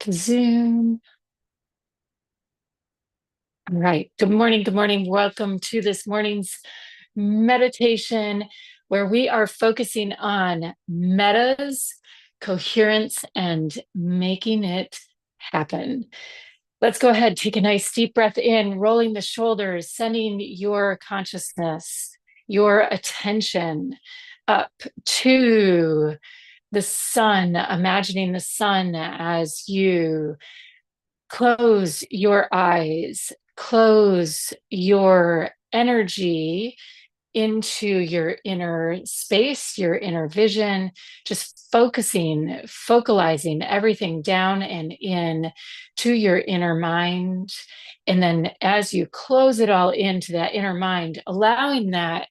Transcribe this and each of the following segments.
To Zoom. All right. Good morning. Good morning. Welcome to this morning's meditation where we are focusing on metas, coherence, and making it happen. Let's go ahead. Take a nice deep breath in, rolling the shoulders, sending your consciousness, your attention up to the sun, imagining the sun as you close your eyes, close your energy into your inner space, your inner vision, just focalizing everything down and in to your inner mind. And then as you close it all into that inner mind, allowing that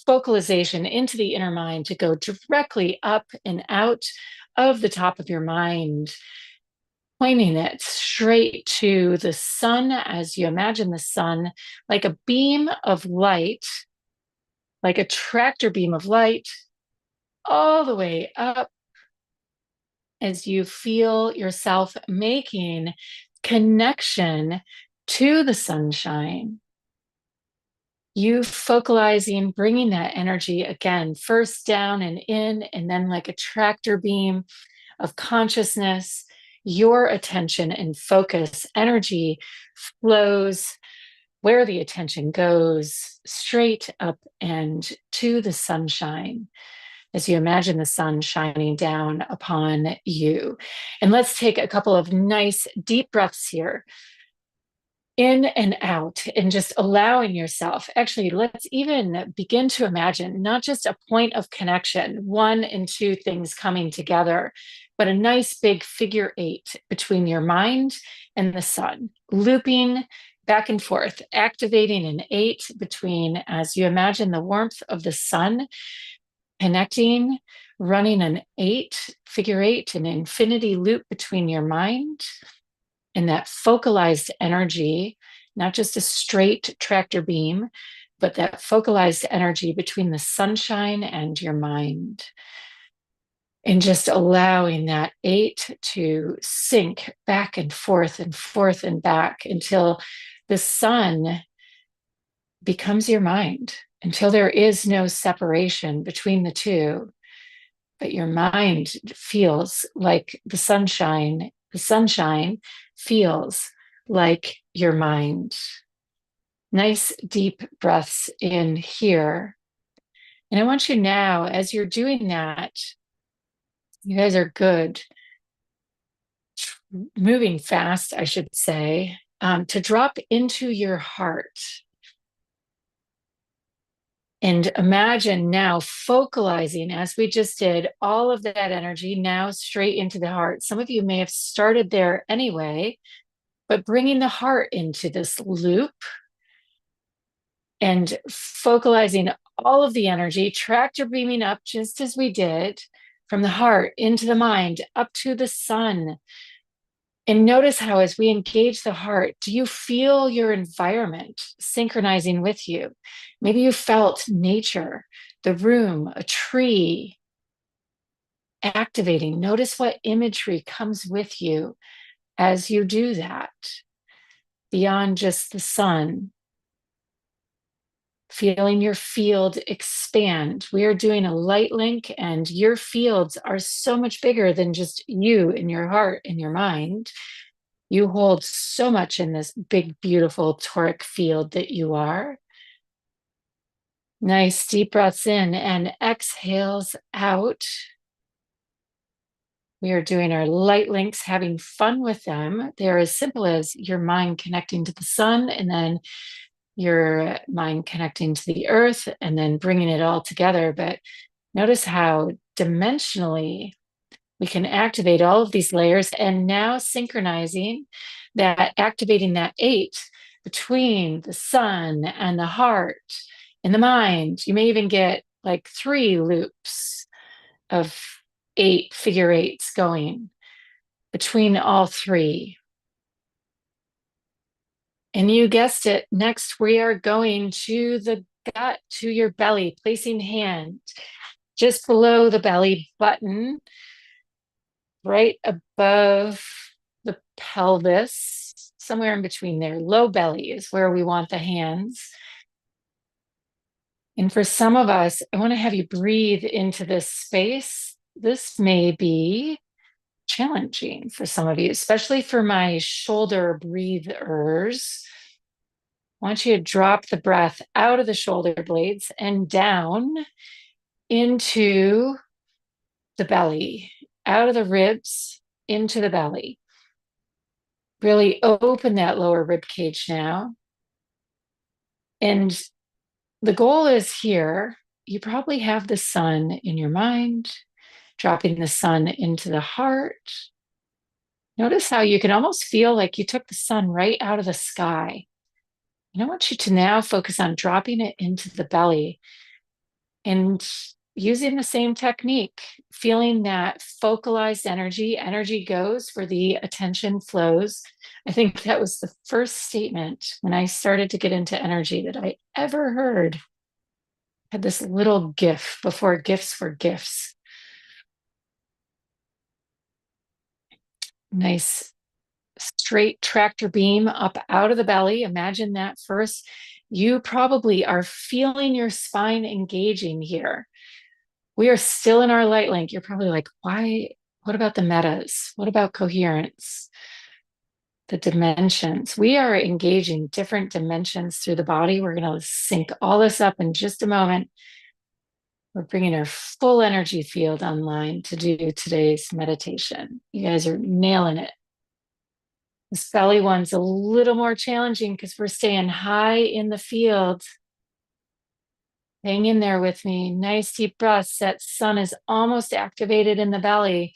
focalization into the inner mind to go directly up and out of the top of your mind, pointing it straight to the sun as you imagine the sun like a beam of light, like a tractor beam of light, all the way up as you feel yourself making connection to the sunshine. You focalizing, bringing that energy again, first down and in, and then like a tractor beam of consciousness, your attention and focus energy flows where the attention goes, straight up and to the sunshine as you imagine the sun shining down upon you. And let's take a couple of nice deep breaths here, in and out, and just allowing yourself. Actually, let's even begin to imagine not just a point of connection, one and two things coming together, but a nice big figure eight between your mind and the sun, looping back and forth, activating an eight between, as you imagine the warmth of the sun, connecting, running an eight, figure eight, an infinity loop between your mind and that focalized energy, not just a straight tractor beam, but that focalized energy between the sunshine and your mind. And just allowing that eight to sink back and forth and forth and back until the sun becomes your mind, until there is no separation between the two. But your mind feels like the sunshine. The sunshine feels like your mind. Nice deep breaths in here. And I want you now, as you're doing that, you guys are good, moving fast, I should say, to drop into your heart. And imagine now focalizing, as we just did, all of that energy now straight into the heart. Some of you may have started there anyway, but bringing the heart into this loop and focalizing all of the energy, tractor beaming up just as we did from the heart into the mind, up to the sun. And notice how, as we engage the heart, do you feel your environment synchronizing with you? Maybe you felt nature, the room, a tree activating. Notice what imagery comes with you as you do that, beyond just the sun. Feeling your field expand. We are doing a light link, and your fields are so much bigger than just you and your heart and your mind. You hold so much in this big, beautiful toric field that you are. Nice deep breaths in and exhales out. We are doing our light links, having fun with them. They're as simple as your mind connecting to the sun, and then your mind connecting to the earth, and then bringing it all together. But notice how dimensionally we can activate all of these layers, and now synchronizing that, activating that eight between the sun and the heart and the mind. You may even get like 3 loops of 8 figure eights going between all 3. And you guessed it, next we are going to the gut, to your belly, placing hand just below the belly button, right above pelvis, somewhere in between there. Low belly is where we want the hands. And for some of us, I want to have you breathe into this space. This may be challenging for some of you, especially for my shoulder breathers. I want you to drop the breath out of the shoulder blades and down into the belly, out of the ribs into the belly. Really open that lower rib cage now. And the goal is here, you probably have the sun in your mind, dropping the sun into the heart. Notice how you can almost feel like you took the sun right out of the sky. And I want you to now focus on dropping it into the belly and using the same technique, feeling that focalized energy. Energy goes where the attention flows. I think that was the first statement when I started to get into energy that I ever heard. I had this little GIF before gifts were gifts. Nice straight tractor beam up out of the belly. Imagine that first. You probably are feeling your spine engaging here. We are still in our light link. You're probably like, why? What about the metas? What about coherence? The dimensions. We are engaging different dimensions through the body. We're going to sync all this up in just a moment. We're bringing our full energy field online to do today's meditation. You guys are nailing it. This belly one's a little more challenging because we're staying high in the field. Hang in there with me. Nice deep breaths. That sun is almost activated in the belly.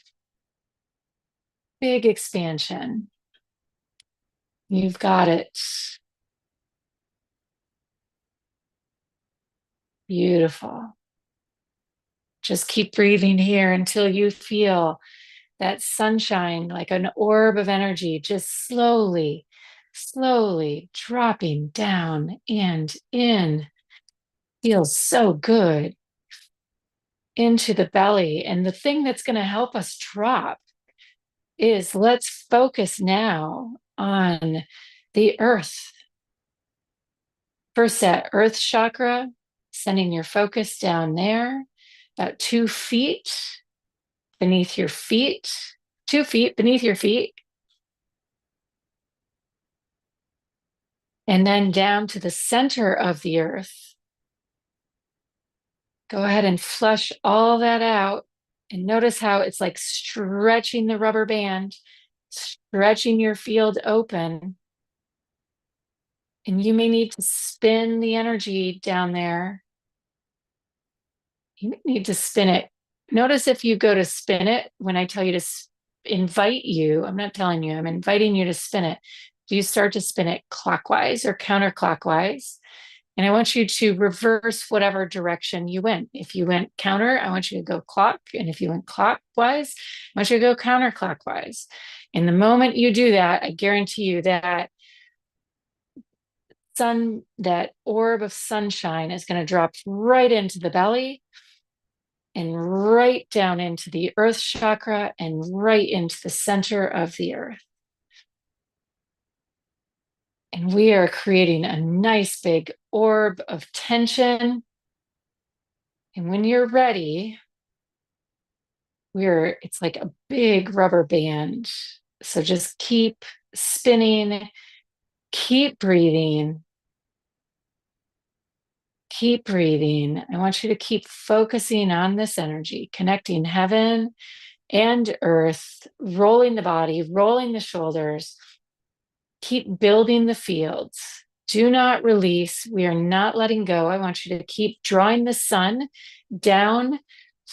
Big expansion. You've got it. Beautiful. Just keep breathing here until you feel that sunshine like an orb of energy just slowly, slowly dropping down and in. Feels so good into the belly. And the thing that's going to help us drop is let's focus now on the earth. First, that earth chakra, sending your focus down there, about 2 feet beneath your feet, 2 feet beneath your feet. And then down to the center of the earth. Go ahead and flush all that out. And notice how it's like stretching the rubber band, stretching your field open. And you may need to spin the energy down there. You may need to spin it. Notice if you go to spin it, when I tell you to invite you, I'm not telling you, I'm inviting you to spin it. Do you start to spin it clockwise or counterclockwise? And I want you to reverse whatever direction you went. If you went counter, I want you to go clock. And if you went clockwise, I want you to go counterclockwise. And the moment you do that, I guarantee you that that orb of sunshine is going to drop right into the belly and right down into the earth chakra and right into the center of the earth. And we are creating a nice big orb of tension. And when you're ready, it's like a big rubber band. So just keep spinning, keep breathing, keep breathing. I want you to keep focusing on this energy, connecting heaven and earth, rolling the body, rolling the shoulders. Keep building the fields. Do not release. We are not letting go. I want you to keep drawing the sun down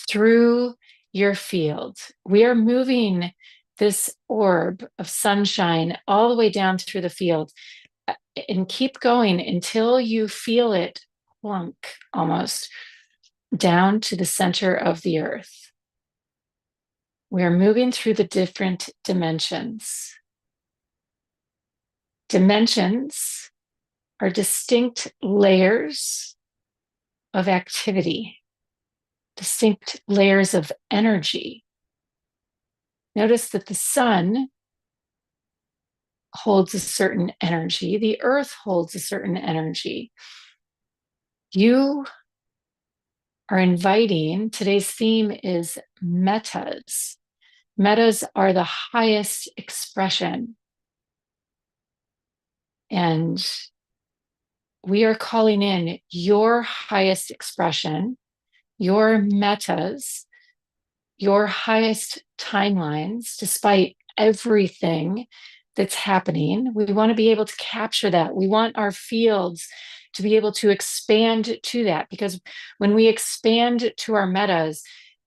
through your field. We are moving this orb of sunshine all the way down through the field and keep going until you feel it plunk almost down to the center of the earth. We are moving through the different dimensions. Dimensions are distinct layers of activity, distinct layers of energy. Notice that the sun holds a certain energy. The earth holds a certain energy. You are inviting, today's theme is metas. Metas are the highest expression. And we are calling in your highest expression, your metas, your highest timelines, despite everything that's happening. We want to be able to capture that. We want our fields to be able to expand to that, because when we expand to our metas,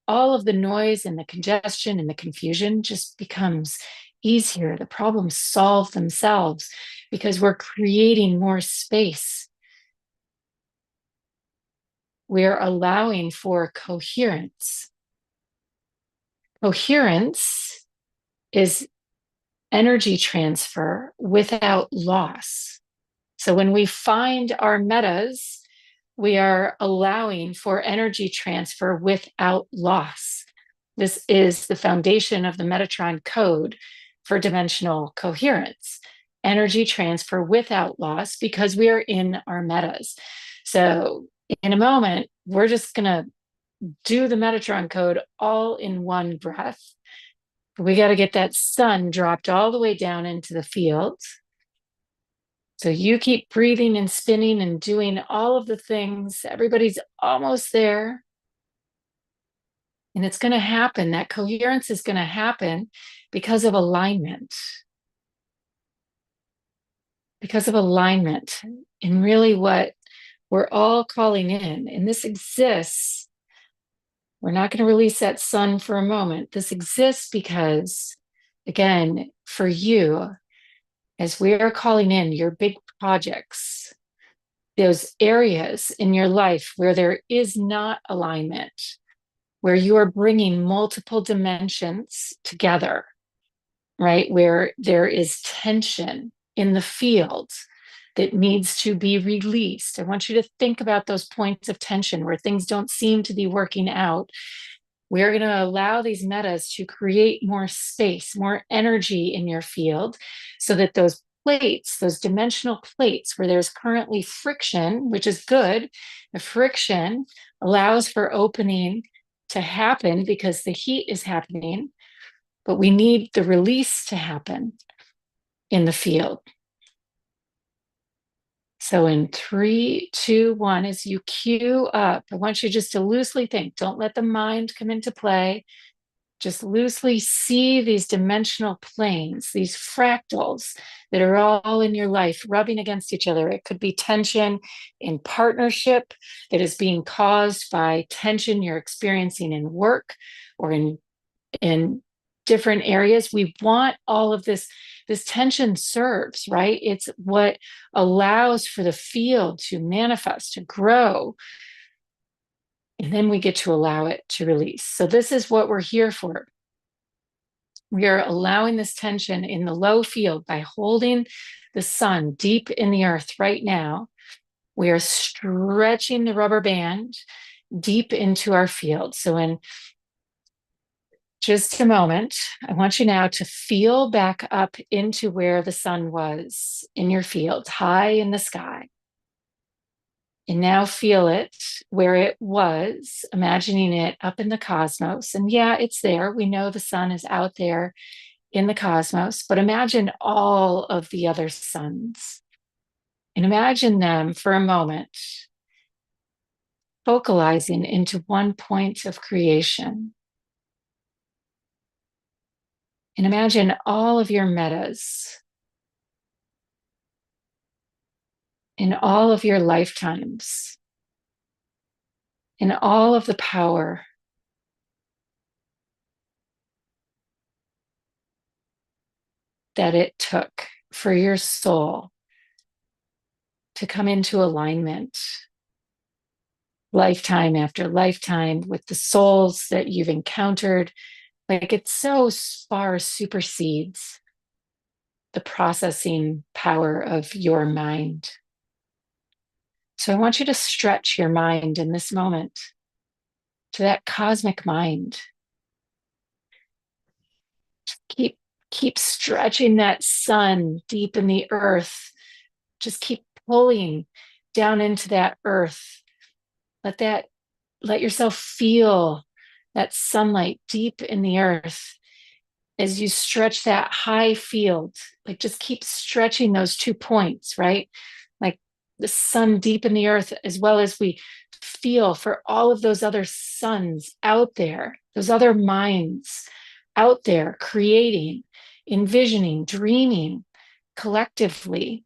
all of the noise and the congestion and the confusion just becomes easier. The problems solve themselves because we're creating more space. We're allowing for coherence. Coherence is energy transfer without loss. So when we find our metas, we are allowing for energy transfer without loss. This is the foundation of the Metatron code for dimensional coherence. Energy transfer without loss, because we are in our metas. So in a moment, we're just going to do the Metatron code all in one breath. We got to get that sun dropped all the way down into the field. So you keep breathing and spinning and doing all of the things. Everybody's almost there. And it's going to happen. That coherence is going to happen because of alignment. Because of alignment. And really what we're all calling in. And this exists. We're not going to release that sun for a moment. This exists because, again, for you, as we are calling in your big projects, those areas in your life where there is not alignment, where you are bringing multiple dimensions together, right? Where there is tension in the field that needs to be released. I want you to think about those points of tension where things don't seem to be working out. We're going to allow these metas to create more space, more energy in your field, so that those plates, those dimensional plates where there's currently friction, which is good, the friction allows for opening to happen because the heat is happening, but we need the release to happen in the field. So in 3, 2, 1, as you cue up, I want you just to loosely think. Don't let the mind come into play. Just loosely see these dimensional planes, these fractals that are all in your life rubbing against each other. It could be tension in partnership that is being caused by tension you're experiencing in work or in different areas. We want all of this. This tension serves, right? It's what allows for the field to manifest, to grow. And then we get to allow it to release. So this is what we're here for. We are allowing this tension in the low field by holding the sun deep in the earth right now. We are stretching the rubber band deep into our field. So in just a moment, I want you now to feel back up into where the sun was in your field, high in the sky. And now feel it where it was, imagining it up in the cosmos. And yeah, it's there. We know the sun is out there in the cosmos, but imagine all of the other suns. And imagine them for a moment, focalizing into one point of creation. And imagine all of your metas in all of your lifetimes, in all of the power that it took for your soul to come into alignment, lifetime after lifetime, with the souls that you've encountered. Like, it so far supersedes the processing power of your mind. So I want you to stretch your mind in this moment to that cosmic mind. Just keep Keep stretching that sun deep in the earth. Just keep pulling down into that earth. Let yourself feel that sunlight deep in the earth as you stretch that high field. Like just keep stretching those 2 points, right? Like the sun deep in the earth, as well as we feel for all of those other suns out there, those other minds out there creating, envisioning, dreaming collectively,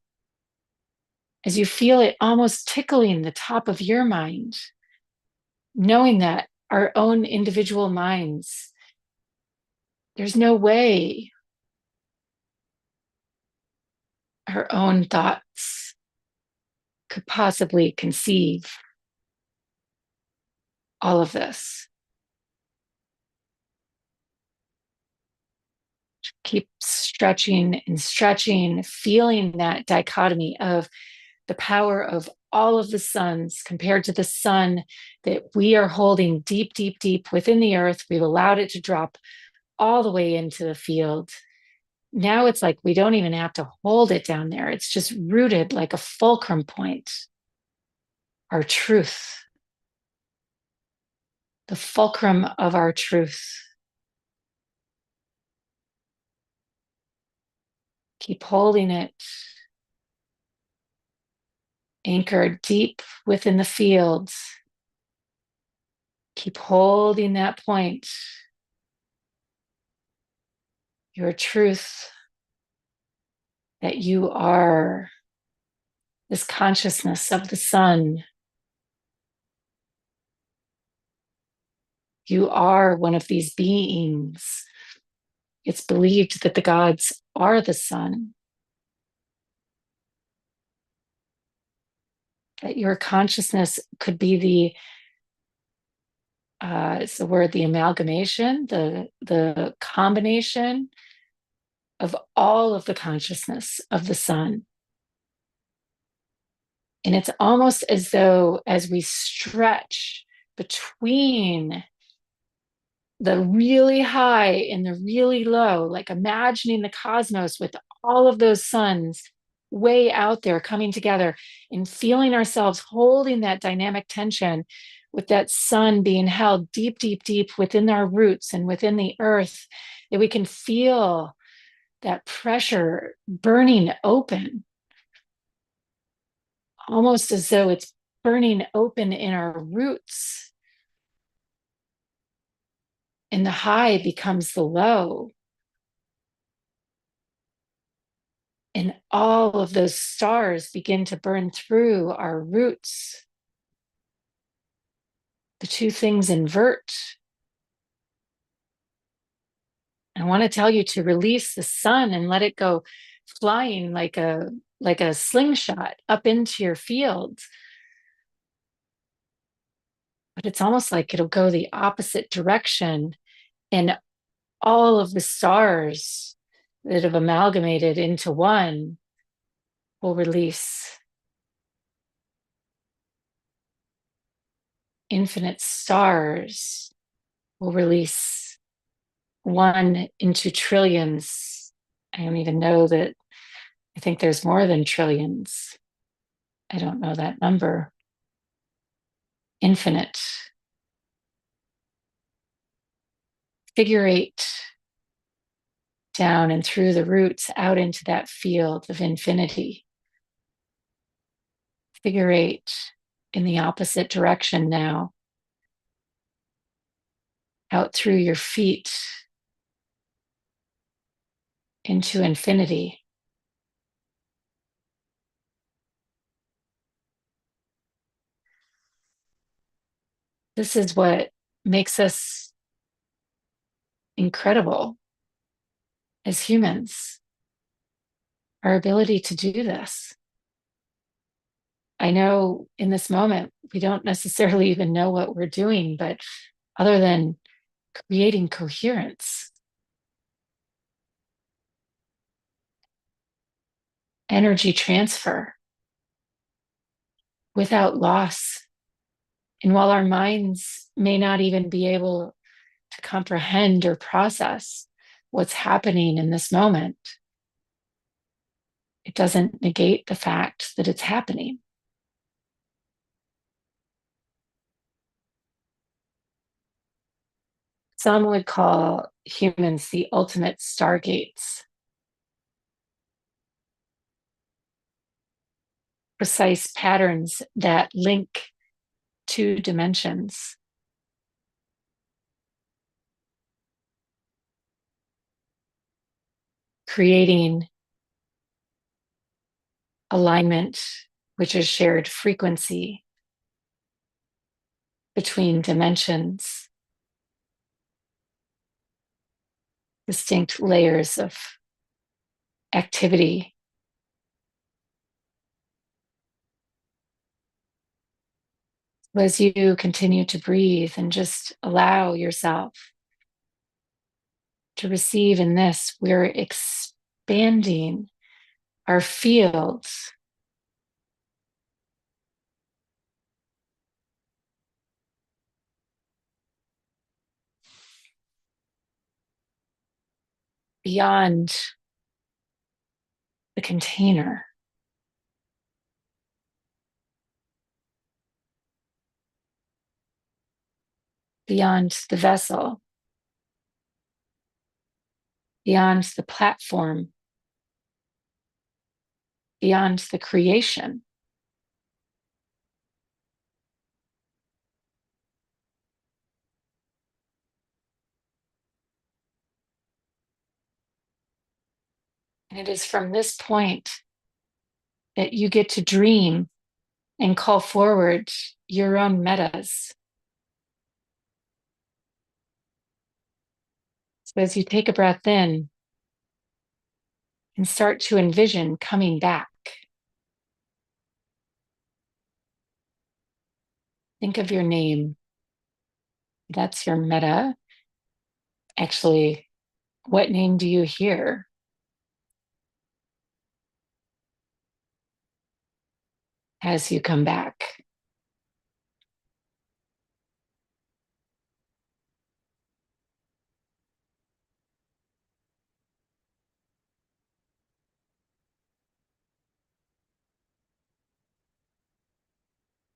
as you feel it almost tickling the top of your mind, knowing that our own individual minds, there's no way our own thoughts could possibly conceive all of this. Keep stretching and stretching, feeling that dichotomy of the power of all of the suns compared to the sun that we are holding deep, deep, deep within the earth. We've allowed it to drop all the way into the field. Now it's like we don't even have to hold it down there. It's just rooted like a fulcrum point. Our truth, the fulcrum of our truth. Keep holding it anchored deep within the field. Keep holding that point. Your truth that you are this consciousness of the sun. You are one of these beings. It's believed that the gods are the sun, that your consciousness could be it's the word, the amalgamation, the combination of all of the consciousness of the sun. And it's almost as though as we stretch between the really high and the really low, like imagining the cosmos with all of those suns way out there coming together and feeling ourselves holding that dynamic tension with that sun being held deep, deep, deep within our roots and within the earth, that we can feel that pressure burning open, almost as though it's burning open in our roots. And the high becomes the low. And all of those stars begin to burn through our roots. The two things invert. I want to tell you to release the sun and let it go flying like a slingshot up into your field. But it's almost like it'll go the opposite direction, and all of the stars that have amalgamated into one will release. Infinite stars will release one into trillions. I don't even know that. I think there's more than trillions. I don't know that number. Infinite. Figure eight down and through the roots out into that field of infinity. Figure eight in the opposite direction now. Out through your feet into infinity. This is what makes us incredible as humans, our ability to do this. I know in this moment, we don't necessarily even know what we're doing, but other than creating coherence, energy transfer without loss. And while our minds may not even be able to comprehend or process what's happening in this moment. It doesn't negate the fact that it's happening. Some would call humans the ultimate stargates, precise patterns that link two dimensions, creating alignment, which is shared frequency between dimensions, distinct layers of activity. As you continue to breathe and just allow yourself to receive in this, we're expanding our fields beyond the container, beyond the vessel, beyond the platform, beyond the creation. And it is from this point that you get to dream and call forward your own metas. So as you take a breath in and start to envision coming back, think of your name. That's your meta. Actually, what name do you hear as you come back?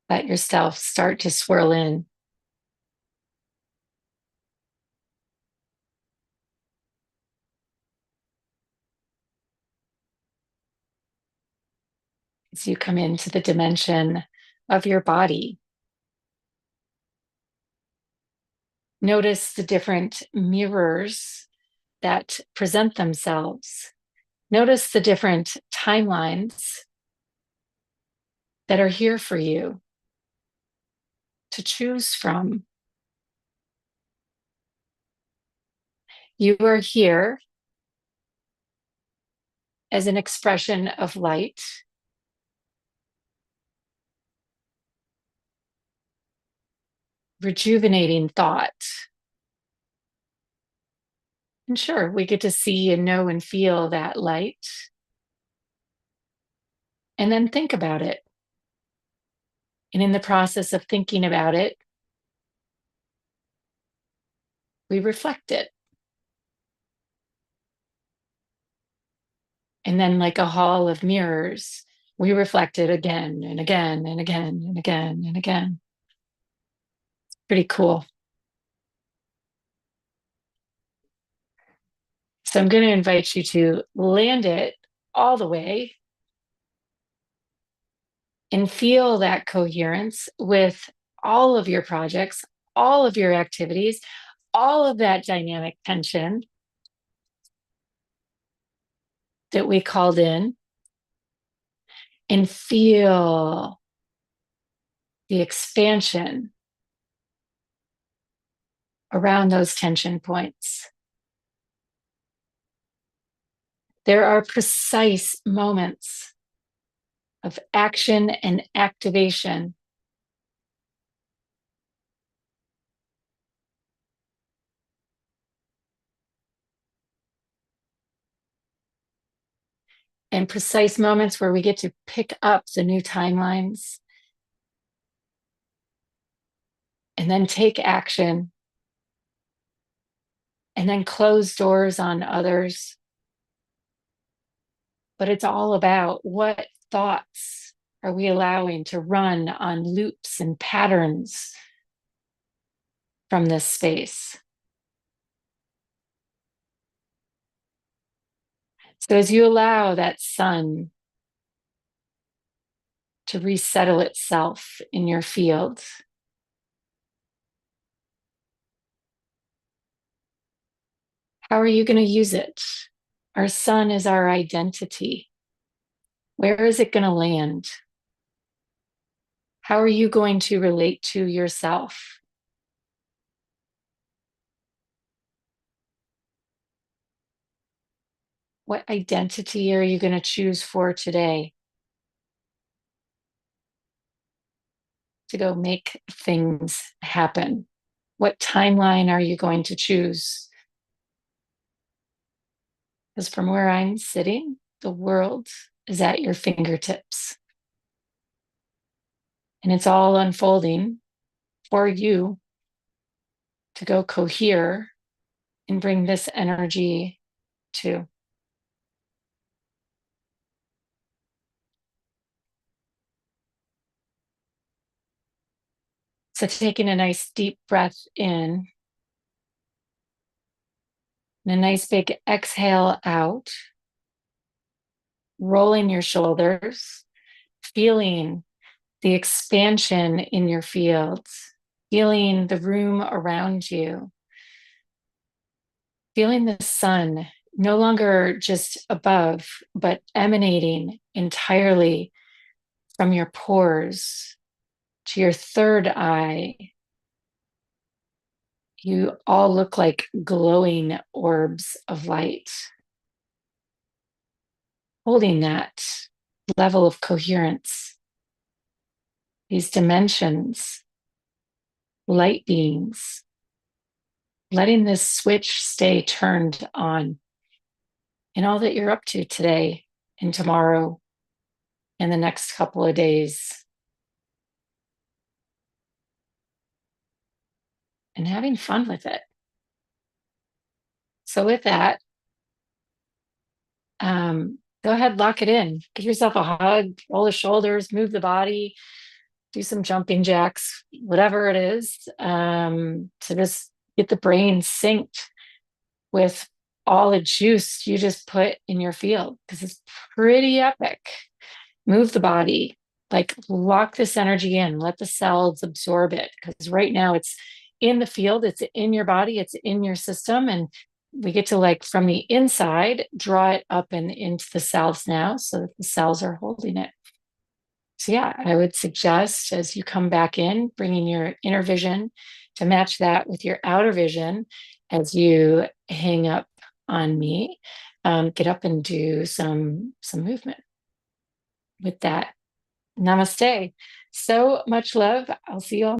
Let yourself start to swirl in. As you come into the dimension of your body, notice the different mirrors that present themselves. Notice the different timelines that are here for you to choose from. You are here as an expression of light, rejuvenating thought. And sure, we get to see and know and feel that light. And then think about it. And in the process of thinking about it, we reflect it. And then, like a hall of mirrors, we reflect it again and again and again and again and again. Pretty cool. So I'm going to invite you to land it all the way and feel that coherence with all of your projects, all of your activities, all of that dynamic tension that we called in, and feel the expansion around those tension points. There are precise moments of action and activation. And precise moments where we get to pick up the new timelines and then take action and then close doors on others. But it's all about what thoughts are we allowing to run on loops and patterns from this space. So as you allow that sun to resettle itself in your field, how are you going to use it? Our sun is our identity. Where is it going to land? How are you going to relate to yourself? What identity are you going to choose for today to go make things happen? What timeline are you going to choose? Because from where I'm sitting, the world is at your fingertips. And it's all unfolding for you to go cohere and bring this energy to. So taking a nice deep breath in and a nice big exhale out, rolling your shoulders, feeling the expansion in your fields, feeling the room around you, feeling the sun no longer just above, but emanating entirely from your pores to your third eye. You all look like glowing orbs of light, holding that level of coherence, these dimensions, light beings, letting this switch stay turned on in all that you're up to today and tomorrow and the next couple of days. And having fun with it. So with that, go ahead, lock it in. Give yourself a hug, roll the shoulders, move the body, do some jumping jacks, whatever it is, to just get the brain synced with all the juice you just put in your field, because it's pretty epic. Move the body, like lock this energy in, let the cells absorb it, because right now it's in the field, it's in your body, it's in your system, and we get to, like, from the inside draw it up and into the cells now, so that the cells are holding it. So yeah, I would suggest, as you come back in, bringing your inner vision to match that with your outer vision as you hang up on me. Get up and do some movement. With that, namaste. So much love. I'll see you all.